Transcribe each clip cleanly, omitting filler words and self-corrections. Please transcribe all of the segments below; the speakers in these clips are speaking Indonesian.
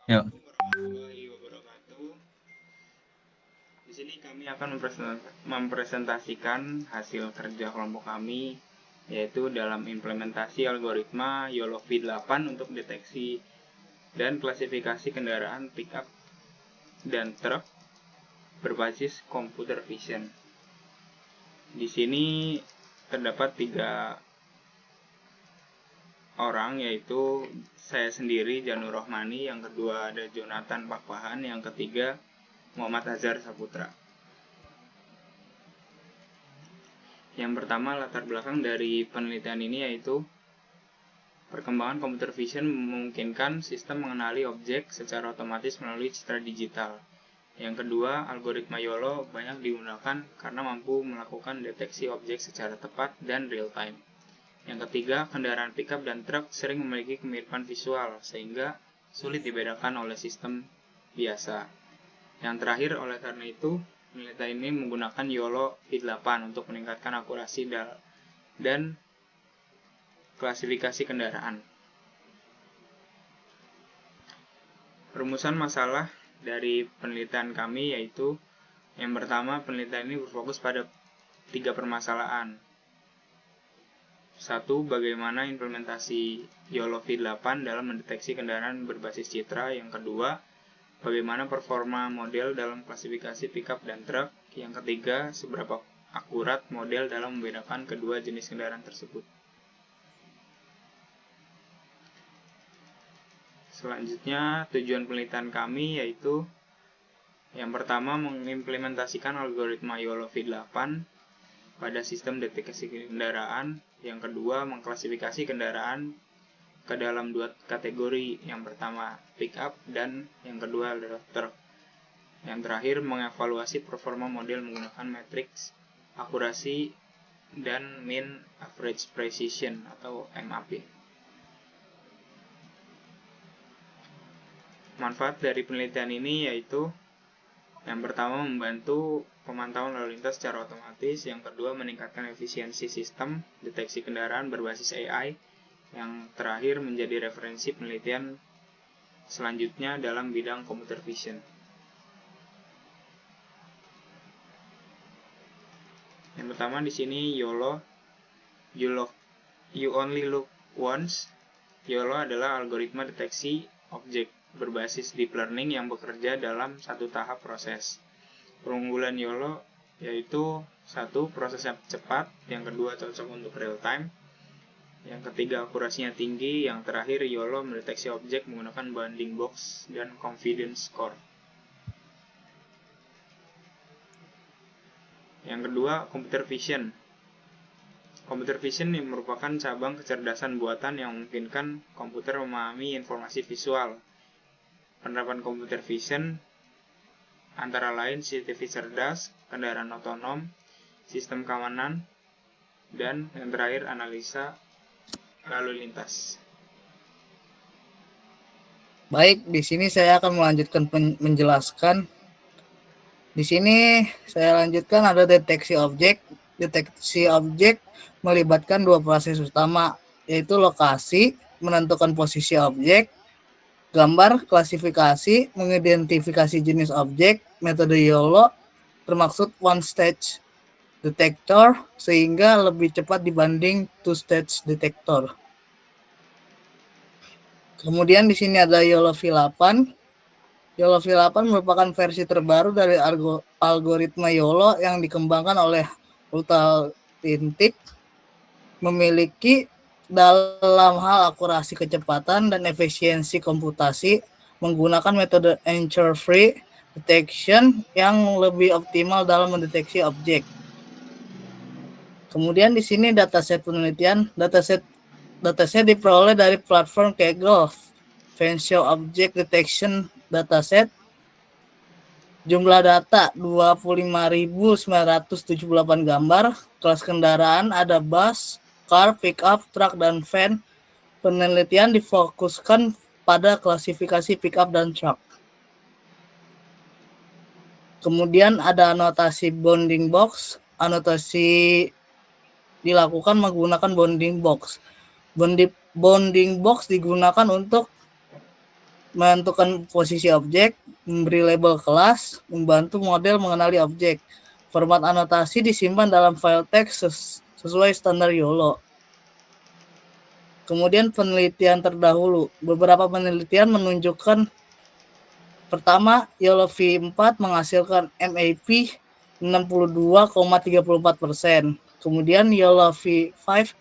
Ya. Warahmatullahi wabarakatuh. Di sini kami akan mempresentasikan hasil kerja kelompok kami, yaitu dalam implementasi algoritma YOLO V8 untuk deteksi dan klasifikasi kendaraan pickup dan truk berbasis computer vision. Di sini terdapat 3 orang, yaitu saya sendiri Janur Rohmani, yang kedua ada Jonathan Pakpahan, yang ketiga Muhammad Azhar Saputra. Yang pertama, latar belakang dari penelitian ini yaitu perkembangan computer vision memungkinkan sistem mengenali objek secara otomatis melalui citra digital. Yang kedua, algoritma YOLO banyak digunakan karena mampu melakukan deteksi objek secara tepat dan real time. Yang ketiga, kendaraan pickup dan truk sering memiliki kemiripan visual sehingga sulit dibedakan oleh sistem biasa. Yang terakhir, oleh karena itu, penelitian ini menggunakan YOLO V8 untuk meningkatkan akurasi dan klasifikasi kendaraan. Rumusan masalah dari penelitian kami yaitu, yang pertama, penelitian ini berfokus pada 3 permasalahan. 1. Bagaimana implementasi YOLO V8 dalam mendeteksi kendaraan berbasis citra. Yang kedua, bagaimana performa model dalam klasifikasi pickup dan truk. Yang ketiga, seberapa akurat model dalam membedakan kedua jenis kendaraan tersebut. Selanjutnya, tujuan penelitian kami yaitu yang pertama, mengimplementasikan algoritma YOLO V8 pada sistem deteksi kendaraan. Yang kedua, mengklasifikasi kendaraan ke dalam 2 kategori. Yang pertama, pickup, dan yang kedua adalah truk. Yang terakhir, mengevaluasi performa model menggunakan matriks akurasi dan mean average precision atau MAP. Manfaat dari penelitian ini yaitu, yang pertama, membantu pemantauan lalu lintas secara otomatis. Yang kedua, meningkatkan efisiensi sistem deteksi kendaraan berbasis AI. Yang terakhir, menjadi referensi penelitian selanjutnya dalam bidang computer vision. Yang pertama di sini YOLO, you only look once. YOLO adalah algoritma deteksi objek berbasis deep learning yang bekerja dalam satu tahap proses. Keunggulan YOLO yaitu 1. Prosesnya cepat. Yang kedua, cocok untuk real time. Yang ketiga, akurasinya tinggi. Yang terakhir, YOLO mendeteksi objek menggunakan bounding box dan confidence score. Yang kedua, computer vision. Computer vision merupakan cabang kecerdasan buatan yang memungkinkan komputer memahami informasi visual. Penerapan computer vision antara lain CCTV cerdas, kendaraan otonom, sistem keamanan, dan yang terakhir analisa lalu lintas. Baik, di sini saya akan melanjutkan menjelaskan. Di sini saya lanjutkan ada deteksi objek. Deteksi objek melibatkan 2 proses utama, yaitu lokasi, menentukan posisi objek, gambar, klasifikasi, mengidentifikasi jenis objek. Metode YOLO bermaksud one stage detector sehingga lebih cepat dibanding two stage detector. Kemudian di sini ada YOLO V8. YOLO V8 merupakan versi terbaru dari algoritma YOLO yang dikembangkan oleh Ultra Tintic, memiliki dalam hal akurasi, kecepatan, dan efisiensi komputasi menggunakan metode error-free detection yang lebih optimal dalam mendeteksi objek. Kemudian di sini dataset penelitian. Dataset diperoleh dari platform Kaggle Facial Object Detection Dataset. Jumlah data 25.978 gambar. Kelas kendaraan ada bus, car, pickup, truck, dan van. Penelitian difokuskan pada klasifikasi pickup dan truck. Kemudian ada anotasi bounding box. Anotasi dilakukan menggunakan bounding box. Bounding box digunakan untuk menentukan posisi objek, memberi label kelas, membantu model mengenali objek. Format anotasi disimpan dalam file teks sesuai standar YOLO. Kemudian penelitian terdahulu. Beberapa penelitian menunjukkan pertama, YOLO V4 menghasilkan MAP 62,34%. Kemudian YOLO V5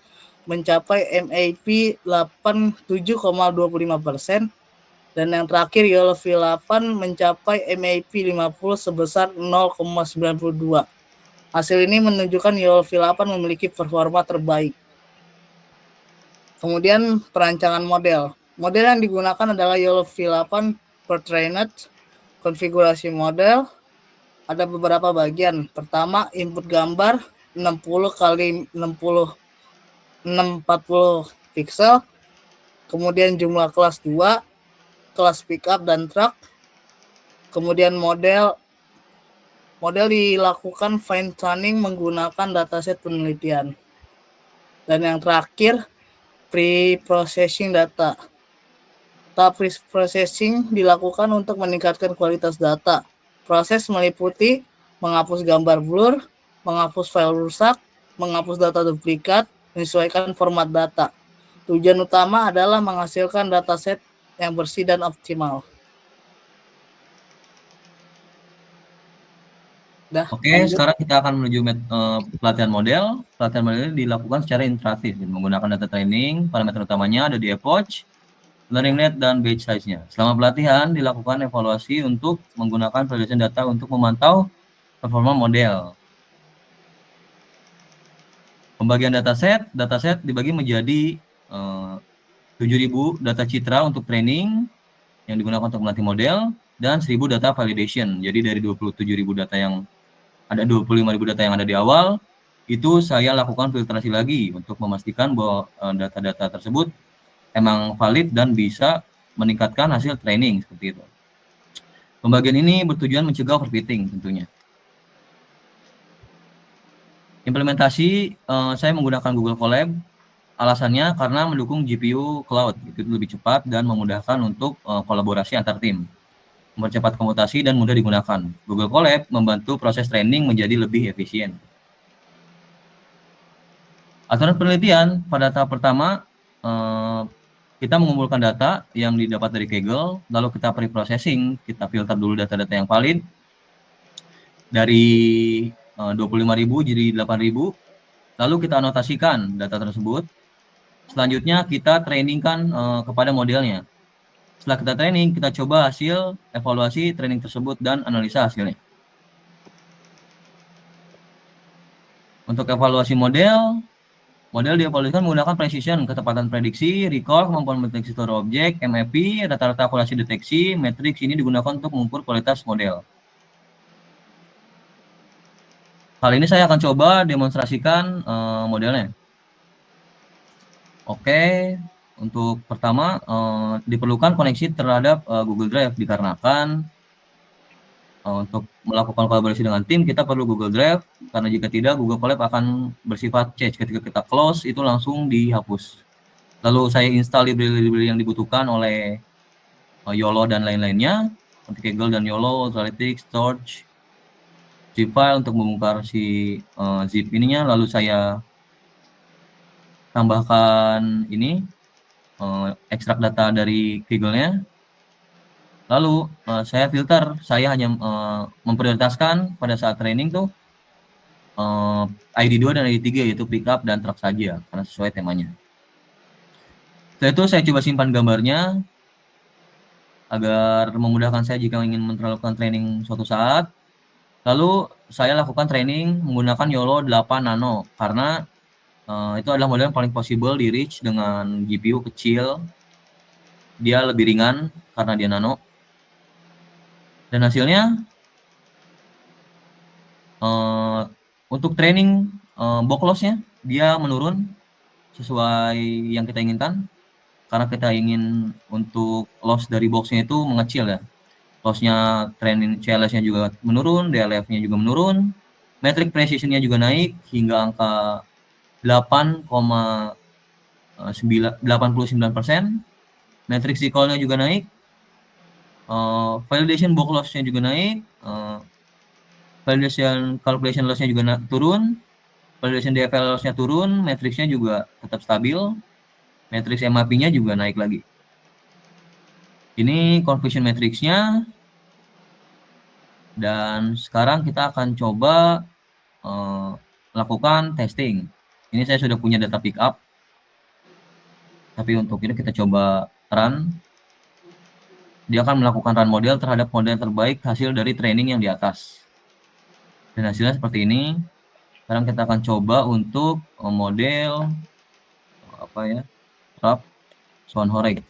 mencapai MAP 87,25%. Dan yang terakhir YOLO V8 mencapai MAP 50 sebesar 0,92. Hasil ini menunjukkan YOLO V8 memiliki performa terbaik. Kemudian perancangan model. Model yang digunakan adalah YOLO V8 Pre-trained. Konfigurasi model ada beberapa bagian. Pertama, input gambar 60 kali 60 640 pixel. Kemudian jumlah kelas 2, kelas pickup dan truck. Kemudian model dilakukan fine tuning menggunakan dataset penelitian. Dan yang terakhir, pre-processing data. Tahap pre-processing dilakukan untuk meningkatkan kualitas data. Proses meliputi menghapus gambar blur, menghapus file rusak, menghapus data duplikat, menyesuaikan format data. Tujuan utama adalah menghasilkan dataset yang bersih dan optimal. Oke, sekarang kita akan menuju pelatihan model. Pelatihan model dilakukan secara interaktif menggunakan data training. Parameter utamanya ada di approach, learning net, dan batch size-nya. Selama pelatihan dilakukan evaluasi untuk menggunakan validation data untuk memantau performa model. Pembagian dataset dibagi menjadi 7.000 data citra untuk training yang digunakan untuk melatih model dan 1.000 data validation. Jadi dari 27.000 data yang ada 25.000 data yang ada di awal, itu saya lakukan filtrasi lagi untuk memastikan bahwa data-data tersebut emang valid dan bisa meningkatkan hasil training seperti itu. Pembagian ini bertujuan mencegah overfitting tentunya. Implementasi saya menggunakan Google Colab. Alasannya karena mendukung GPU cloud, itu lebih cepat dan memudahkan untuk kolaborasi antar tim, mempercepat komputasi dan mudah digunakan. Google Colab membantu proses training menjadi lebih efisien. Aturan penelitian pada tahap pertama, kita mengumpulkan data yang didapat dari Kaggle, lalu kita pre-processing, kita filter dulu data-data yang valid dari 25.000 jadi 8.000, lalu kita anotasikan data tersebut. Selanjutnya kita trainingkan kepada modelnya. Setelah kita training, kita coba hasil evaluasi training tersebut dan analisa hasilnya. Untuk evaluasi model dievaluasikan menggunakan precision, ketepatan prediksi, recall, kemampuan mendeteksi store objek, MAP, rata-rata akurasi deteksi. Matriks ini digunakan untuk mengukur kualitas model. Kali ini saya akan coba demonstrasikan modelnya. Oke, untuk pertama diperlukan koneksi terhadap Google Drive dikarenakan untuk melakukan kolaborasi dengan tim kita perlu Google Drive, karena jika tidak Google Colab akan bersifat cache, ketika kita close itu langsung dihapus. Lalu saya install library yang dibutuhkan oleh YOLO dan lain-lainnya untuk Kaggle dan YOLO, Ultralytics, Torch, zip file untuk membongkar si zip ininya. Lalu saya tambahkan ini ekstrak data dari Kaggle-nya. Lalu saya filter, saya hanya memprioritaskan pada saat training tuh ID 2 dan ID 3 yaitu pickup dan truck saja karena sesuai temanya. Setelah itu saya coba simpan gambarnya agar memudahkan saya jika ingin melakukan training suatu saat. Lalu saya lakukan training menggunakan YOLO 8 Nano karena itu adalah model yang paling possible di reach dengan GPU kecil. Dia lebih ringan karena dia nano. Dan hasilnya untuk training box loss-nya dia menurun sesuai yang kita inginkan. Karena kita ingin untuk loss dari box-nya itu mengecil ya. Loss-nya training CLS-nya juga menurun, DLF-nya juga menurun. Metric precision-nya juga naik hingga angka 8,89%. Matrix recall-nya juga naik Validation box loss-nya juga naik, validation calculation loss-nya juga turun, validation DFL loss-nya turun, matriksnya juga tetap stabil, matriks MAP-nya juga naik lagi. Ini confusion matriksnya. Dan sekarang kita akan coba lakukan testing. Ini saya sudah punya data pickup, tapi untuk ini kita coba run. Dia akan melakukan run model terhadap model terbaik hasil dari training yang di atas. Dan hasilnya seperti ini. Sekarang kita akan coba untuk model apa ya, Trap Swan Horeg.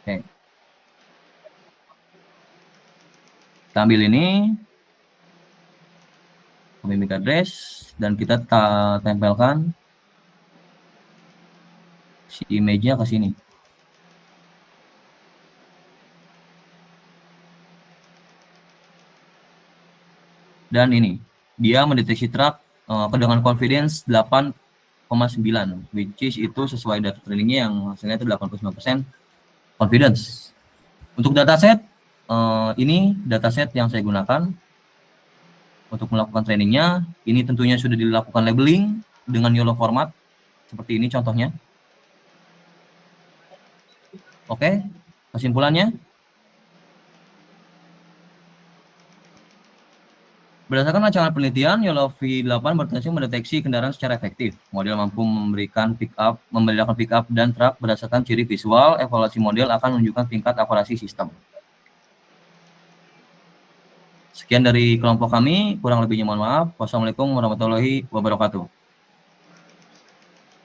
Oke. Kita ambil ini, mimic address, dan kita tempelkan si image-nya ke sini. Dan ini, dia mendeteksi trap dengan confidence 8,9, which is itu sesuai data trainingnya yang hasilnya itu 89% confidence. Untuk dataset, ini dataset yang saya gunakan untuk melakukan trainingnya. Ini tentunya sudah dilakukan labeling dengan YOLO format, seperti ini contohnya. Oke, kesimpulannya. Berdasarkan rancangan penelitian, YOLO V8 berhasil mendeteksi kendaraan secara efektif. Model mampu membedakan pick up dan truk berdasarkan ciri visual. Evaluasi model akan menunjukkan tingkat akurasi sistem. Sekian dari kelompok kami, kurang lebihnya mohon maaf. Wassalamualaikum warahmatullahi wabarakatuh.